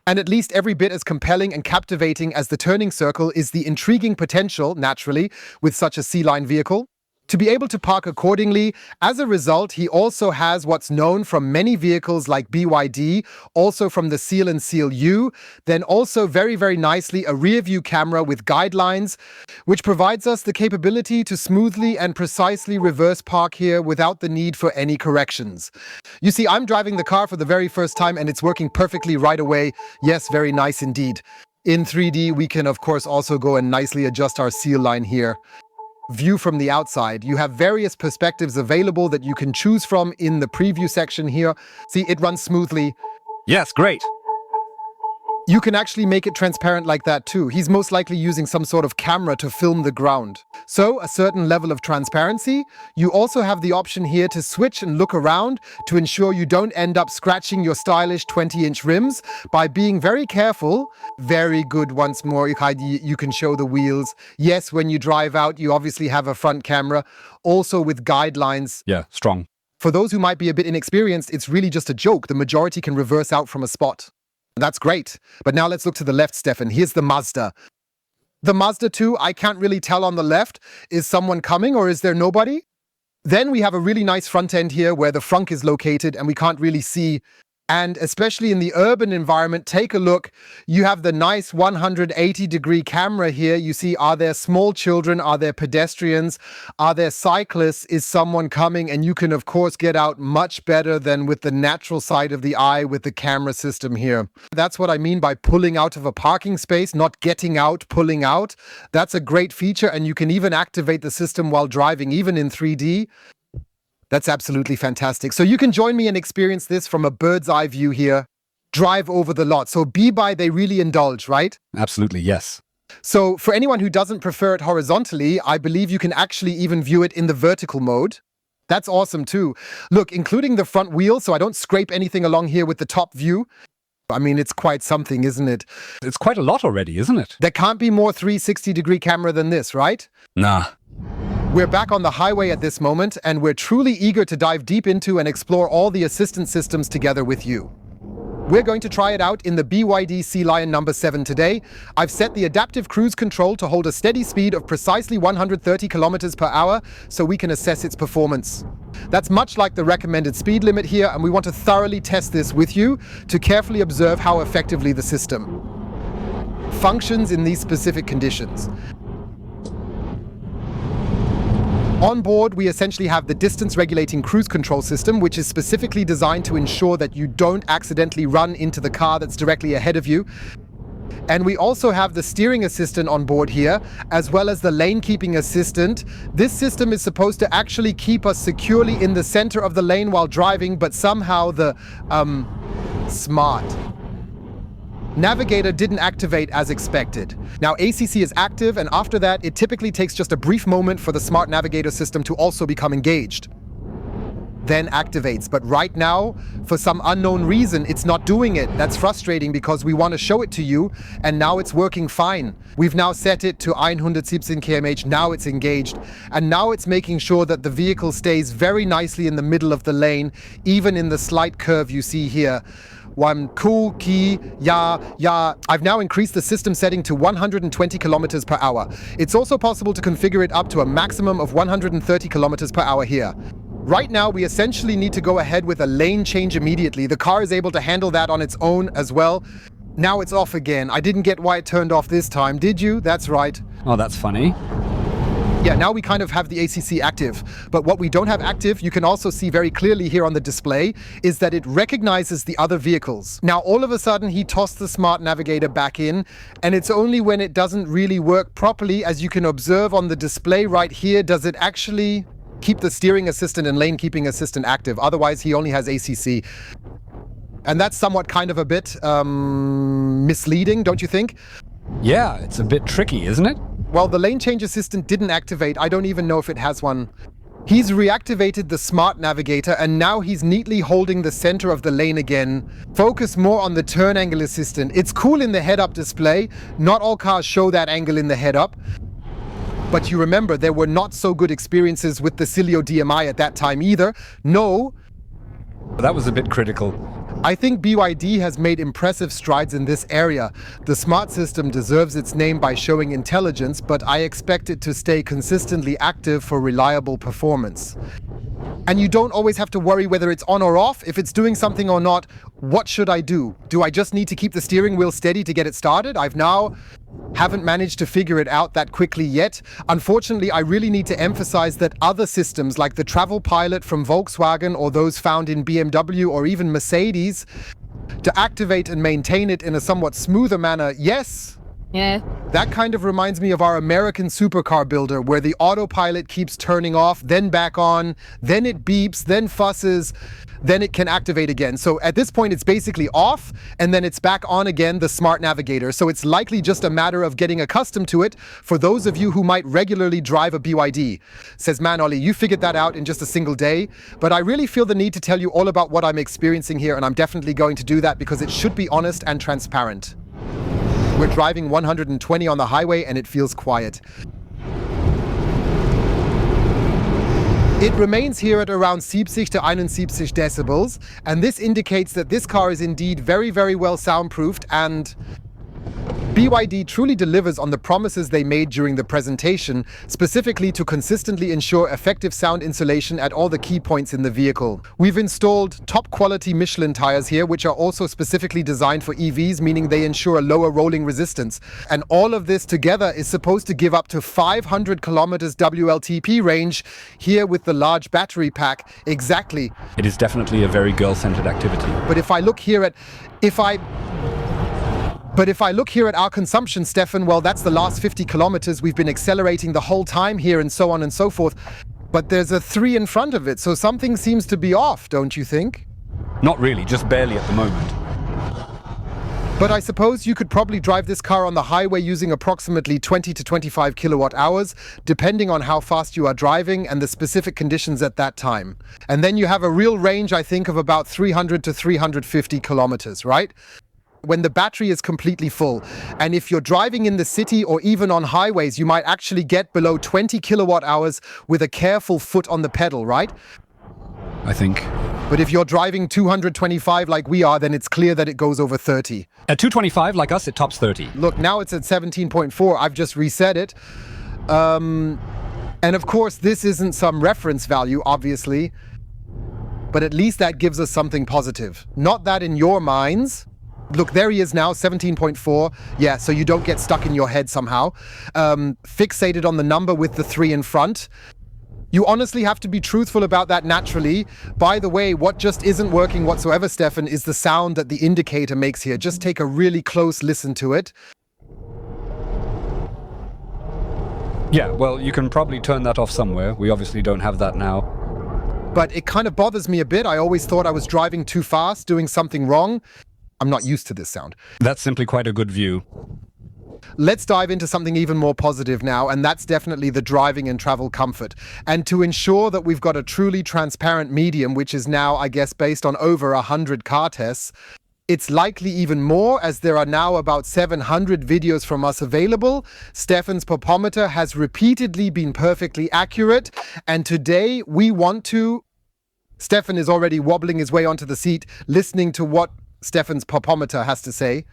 And at least every bit as compelling and captivating as the turning circle is the intriguing potential, naturally, with such a Sealion vehicle, to be able to park accordingly. As a result, he also has what's known from many vehicles like BYD, also from the Seal and Seal U, then also very, very nicely a rear view camera with guidelines, which provides us the capability to smoothly and precisely reverse park here without the need for any corrections. You see, I'm driving the car for the very first time and it's working perfectly right away. Yes, very nice indeed. In 3D, we can of course also go and nicely adjust our seal line here. View from the outside. You have various perspectives available that you can choose from in the preview section here. See, it runs smoothly. Yes, great. You can actually make it transparent like that too. He's most likely using some sort of camera to film the ground. So, a certain level of transparency. You also have the option here to switch and look around to ensure you don't end up scratching your stylish 20-inch rims by being very careful. Very good once more. You can show the wheels. Yes, when you drive out, you obviously have a front camera, also with guidelines. Yeah, strong. For those who might be a bit inexperienced, it's really just a joke. The majority can reverse out from a spot. That's great. But now let's look to the left, Stefan. Here's the Mazda. The Mazda 2, I can't really tell on the left. Is someone coming or is there nobody? Then we have a really nice front end here where the frunk is located and we can't really see. And especially in the urban environment, take a look. You have the nice 180-degree camera here. You see, are there small children? Are there pedestrians? Are there cyclists? Is someone coming? And you can, of course, get out much better than with the natural side of the eye with the camera system here. That's what I mean by pulling out of a parking space, not getting out, pulling out. That's a great feature, and you can even activate the system while driving, even in 3D. That's absolutely fantastic. So you can join me and experience this from a bird's eye view here. Drive over the lot. So BYD, they really indulge, right? Absolutely, yes. So for anyone who doesn't prefer it horizontally, I believe you can actually even view it in the vertical mode. That's awesome too. Look, including the front wheel, so I don't scrape anything along here with the top view. I mean, it's quite something, isn't it? It's quite a lot already, isn't it? There can't be more 360-degree camera than this, right? Nah. We're back on the highway at this moment, and we're truly eager to dive deep into and explore all the assistance systems together with you. We're going to try it out in the BYD Sealion number 7 today. I've set the adaptive cruise control to hold a steady speed of precisely 130 kilometers per hour so we can assess its performance. That's much like the recommended speed limit here, and we want to thoroughly test this with you to carefully observe how effectively the system functions in these specific conditions. On board, we essentially have the distance regulating cruise control system, which is specifically designed to ensure that you don't accidentally run into the car that's directly ahead of you. And we also have the steering assistant on board here, as well as the lane keeping assistant. This system is supposed to actually keep us securely in the center of the lane while driving, but somehow the smart navigator didn't activate as expected. Now ACC is active, and after that it typically takes just a brief moment for the smart navigator system to also become engaged. Then activates, but right now, for some unknown reason, it's not doing it. That's frustrating because we want to show it to you, and now it's working fine. We've now set it to 117 km/h, now it's engaged, and now it's making sure that the vehicle stays very nicely in the middle of the lane, even in the slight curve you see here. One cool key, yeah. I've now increased the system setting to 120 kilometers per hour. It's also possible to configure it up to a maximum of 130 kilometers per hour here. Right now, we essentially need to go ahead with a lane change immediately. The car is able to handle that on its own as well. Now it's off again. I didn't get why it turned off this time, did you? That's right. Oh, that's funny. Yeah, now we kind of have the ACC active, but what we don't have active, you can also see very clearly here on the display, is that it recognizes the other vehicles. Now, all of a sudden, he tossed the smart navigator back in, and it's only when it doesn't really work properly, as you can observe on the display right here, does it actually keep the steering assistant and lane keeping assistant active. Otherwise, he only has ACC. And that's somewhat kind of a bit misleading, don't you think? Yeah, it's a bit tricky, isn't it? Well, the lane change assistant didn't activate. I don't even know if it has one. He's reactivated the smart navigator, and now he's neatly holding the center of the lane again. Focus more on the turn angle assistant. It's cool in the head-up display. Not all cars show that angle in the head-up. But you remember, there were not so good experiences with the Sealion DMI at that time either. No. That was a bit critical. I think BYD has made impressive strides in this area. The smart system deserves its name by showing intelligence, but I expect it to stay consistently active for reliable performance. And you don't always have to worry whether it's on or off. If it's doing something or not, what should I do? Do I just need to keep the steering wheel steady to get it started? I've now haven't managed to figure it out that quickly yet. Unfortunately, I really need to emphasize that other systems like the Travel Pilot from Volkswagen or those found in BMW or even Mercedes, to activate and maintain it in a somewhat smoother manner, yes. Yeah. That kind of reminds me of our American supercar builder, where the autopilot keeps turning off, then back on, then it beeps, then fusses, then it can activate again. So at this point, it's basically off, and then it's back on again, the smart navigator. So it's likely just a matter of getting accustomed to it for those of you who might regularly drive a BYD. Says, man, Ollie, you figured that out in just a single day, but I really feel the need to tell you all about what I'm experiencing here, and I'm definitely going to do that because it should be honest and transparent. We're driving 120 on the highway and it feels quiet. It remains here at around 70 to 71 decibels, and this indicates that this car is indeed very, very well soundproofed, and BYD truly delivers on the promises they made during the presentation, specifically to consistently ensure effective sound insulation at all the key points in the vehicle. We've installed top quality Michelin tires here, which are also specifically designed for EVs, meaning they ensure a lower rolling resistance. And all of this together is supposed to give up to 500 kilometers WLTP range here with the large battery pack. Exactly. It is definitely a very girl-centered activity. But if I look here at our consumption, Stefan, well, that's the last 50 kilometers. We've been accelerating the whole time here and so on and so forth. But there's a 3 in front of it, so something seems to be off, don't you think? Not really, just barely at the moment. But I suppose you could probably drive this car on the highway using approximately 20 to 25 kilowatt hours, depending on how fast you are driving and the specific conditions at that time. And then you have a real range, I think, of about 300 to 350 kilometers, right? when the battery is completely full. And if you're driving in the city or even on highways, you might actually get below 20 kilowatt hours with a careful foot on the pedal, right? I think. But if you're driving 225 like we are, then it's clear that it goes over 30. At 225, like us, it tops 30. Look, now it's at 17.4. I've just reset it. And of course, this isn't some reference value, obviously. But at least that gives us something positive. Not that in your minds. Look, there he is now, 17.4. Yeah, so you don't get stuck in your head somehow. Fixated on the number with the 3 in front. You honestly have to be truthful about that naturally. By the way, what just isn't working whatsoever, Stefan, is the sound that the indicator makes here. Just take a really close listen to it. Yeah, well, you can probably turn that off somewhere. We obviously don't have that now. But it kind of bothers me a bit. I always thought I was driving too fast, doing something wrong. I'm not used to this sound. That's simply quite a good view. Let's dive into something even more positive now, and that's definitely the driving and travel comfort. And to ensure that we've got a truly transparent medium, which is now, I guess, based on over 100 car tests, it's likely even more, as there are now about 700 videos from us available. Stefan's popometer has repeatedly been perfectly accurate, and today we want to... Stefan is already wobbling his way onto the seat, listening to what Stefan's popometer has to say.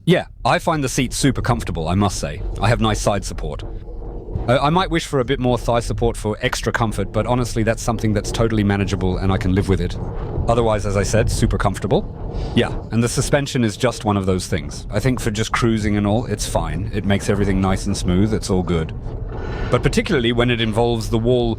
Yeah, I find the seat super comfortable, I must say. I have nice side support. I might wish for a bit more thigh support for extra comfort, but honestly that's something that's totally manageable and I can live with it. Otherwise, as I said, super comfortable. Yeah, and the suspension is just one of those things. I think for just cruising and all, it's fine. It makes everything nice and smooth, it's all good. But particularly when it involves the wall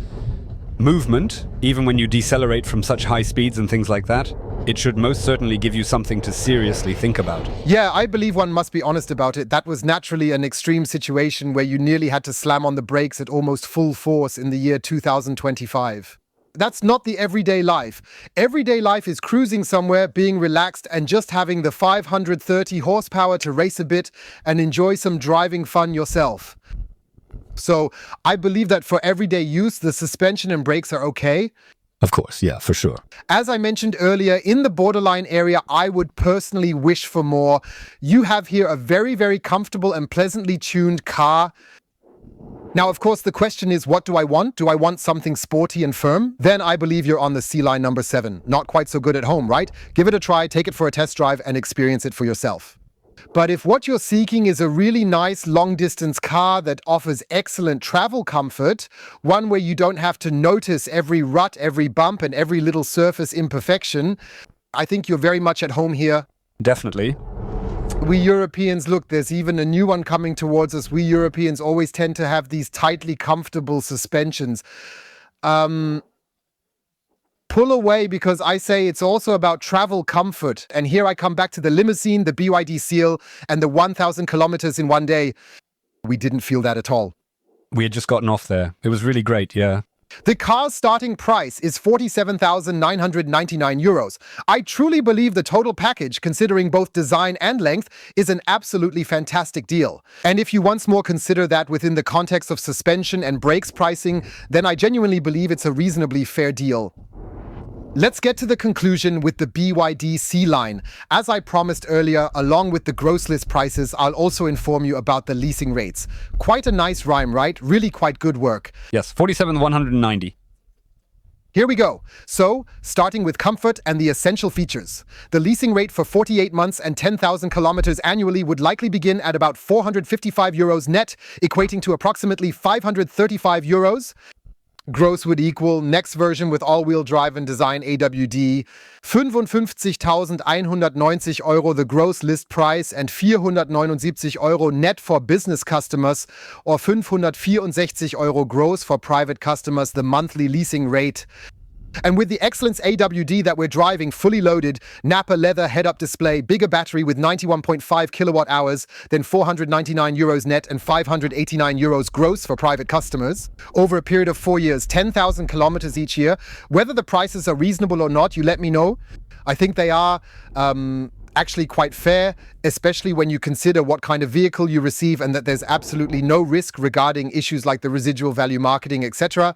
movement, even when you decelerate from such high speeds and things like that, it should most certainly give you something to seriously think about. Yeah, I believe one must be honest about it. That was naturally an extreme situation where you nearly had to slam on the brakes at almost full force in the year 2025. That's not the everyday life. Everyday life is cruising somewhere, being relaxed, and just having the 530 horsepower to race a bit and enjoy some driving fun yourself. So I believe that for everyday use, the suspension and brakes are okay. Of course, yeah, for sure. As I mentioned earlier, in the borderline area, I would personally wish for more. You have here a very, very comfortable and pleasantly tuned car. Now, of course, the question is, what do I want? Do I want something sporty and firm? Then I believe you're on the Sealion number 7. Not quite so good at home, right? Give it a try, take it for a test drive, and experience it for yourself. But if what you're seeking is a really nice long-distance car that offers excellent travel comfort, one where you don't have to notice every rut, every bump, and every little surface imperfection, I think you're very much at home here. Definitely. We Europeans, look, there's even a new one coming towards us. We Europeans always tend to have these tightly comfortable suspensions. Pull away, because I say it's also about travel comfort. And here I come back to the limousine, the BYD Seal, and the 1,000 kilometers in one day. We didn't feel that at all. We had just gotten off there. It was really great, yeah. The car's starting price is 47,999 euros. I truly believe the total package, considering both design and length, is an absolutely fantastic deal. And if you once more consider that within the context of suspension and brakes pricing, then I genuinely believe it's a reasonably fair deal. Let's get to the conclusion with the BYD Sealion. As I promised earlier, along with the gross list prices, I'll also inform you about the leasing rates. Quite a nice rhyme, right? Really quite good work. Yes, 47,190. Here we go. So, starting with comfort and the essential features. The leasing rate for 48 months and 10,000 kilometers annually would likely begin at about 455 euros net, equating to approximately 535 euros. Gross would equal, next version with all-wheel drive and design AWD, 55.190 euro the gross list price and 479 euro net for business customers, or 564 euro gross for private customers, the monthly leasing rate. And with the Excellence AWD that we're driving fully loaded, Napa leather head-up display, bigger battery with 91.5 kilowatt hours, then 499 euros net and 589 euros gross for private customers. Over a period of 4 years, 10,000 kilometers each year. Whether the prices are reasonable or not, you let me know. I think they are actually quite fair, especially when you consider what kind of vehicle you receive and that there's absolutely no risk regarding issues like the residual value marketing, etc.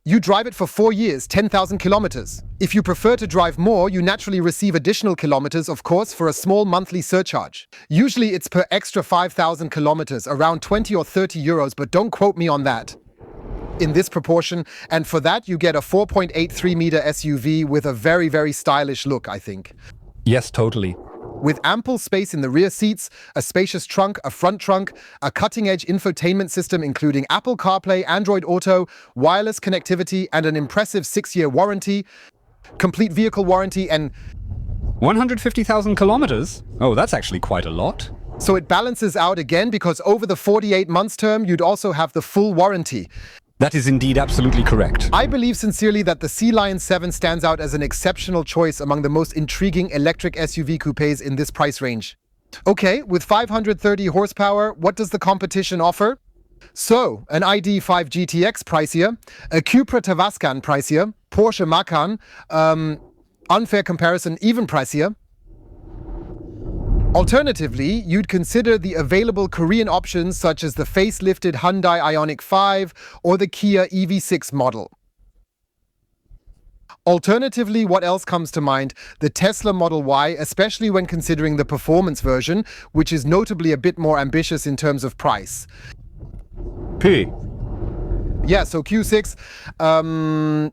You drive it for 4 years, 10,000 kilometers. If you prefer to drive more, you naturally receive additional kilometers, of course, for a small monthly surcharge. Usually it's per extra 5,000 kilometers, around 20 or 30 euros, but don't quote me on that. In this proportion, and for that you get a 4.83-meter SUV with a very, very stylish look, I think. Yes, totally. With ample space in the rear seats, a spacious trunk, a front trunk, a cutting-edge infotainment system including Apple CarPlay, Android Auto, wireless connectivity, and an impressive 6-year warranty, complete vehicle warranty, and 150,000 kilometers? Oh, that's actually quite a lot. so it balances out again because over the 48 months term, you'd also have the full warranty. That is indeed absolutely correct. I believe sincerely that the Sealion 7 stands out as an exceptional choice among the most intriguing electric SUV coupes in this price range. Okay, with 530 horsepower, what does the competition offer? So, an ID.5 GTX pricier, a Cupra Tavascan pricier, Porsche Macan, unfair comparison, even pricier. Alternatively, you'd consider the available Korean options such as the facelifted Hyundai Ioniq 5 or the Kia EV6 model. Alternatively, what else comes to mind? The Tesla Model Y, especially when considering the performance version, which is notably a bit more ambitious in terms of price. P. Yeah, so Q6,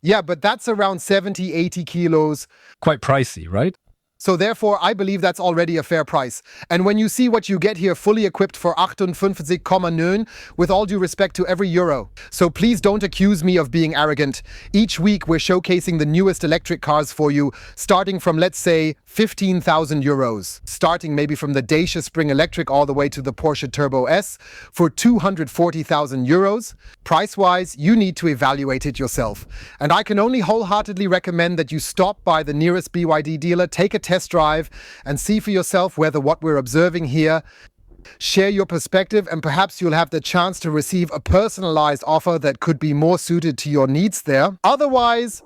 yeah, but that's around 70, 80 kilos. Quite pricey, right? So therefore, I believe that's already a fair price. And when you see what you get here fully equipped for 58,9, with all due respect to every euro. So please don't accuse me of being arrogant. Each week we're showcasing the newest electric cars for you, starting from, let's say, 15,000 euros. Starting maybe from the Dacia Spring Electric all the way to the Porsche Turbo S for 240,000 euros. Price-wise, you need to evaluate it yourself. And I can only wholeheartedly recommend that you stop by the nearest BYD dealer, take a test drive, and see for yourself whether what we're observing here, share your perspective, and perhaps you'll have the chance to receive a personalized offer that could be more suited to your needs there. Otherwise,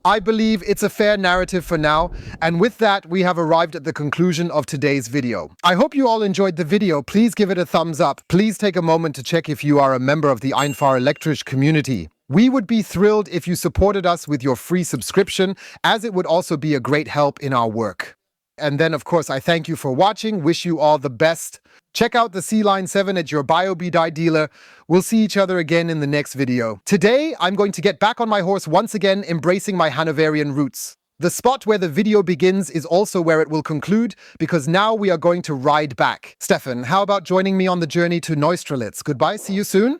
I believe it's a fair narrative for now, and with that, we have arrived at the conclusion of today's video. I hope you all enjoyed the video. Please give it a thumbs up. Please take a moment to check if you are a member of the einfach elektrisch community. We would be thrilled if you supported us with your free subscription, as it would also be a great help in our work. And then, of course, I thank you for watching, wish you all the best. Check out the Sealion 7 at your BYD dealer. We'll see each other again in the next video. Today, I'm going to get back on my horse once again, embracing my Hanoverian roots. The spot where the video begins is also where it will conclude, because now we are going to ride back. Stefan, how about joining me on the journey to Neustrelitz? Goodbye, see you soon.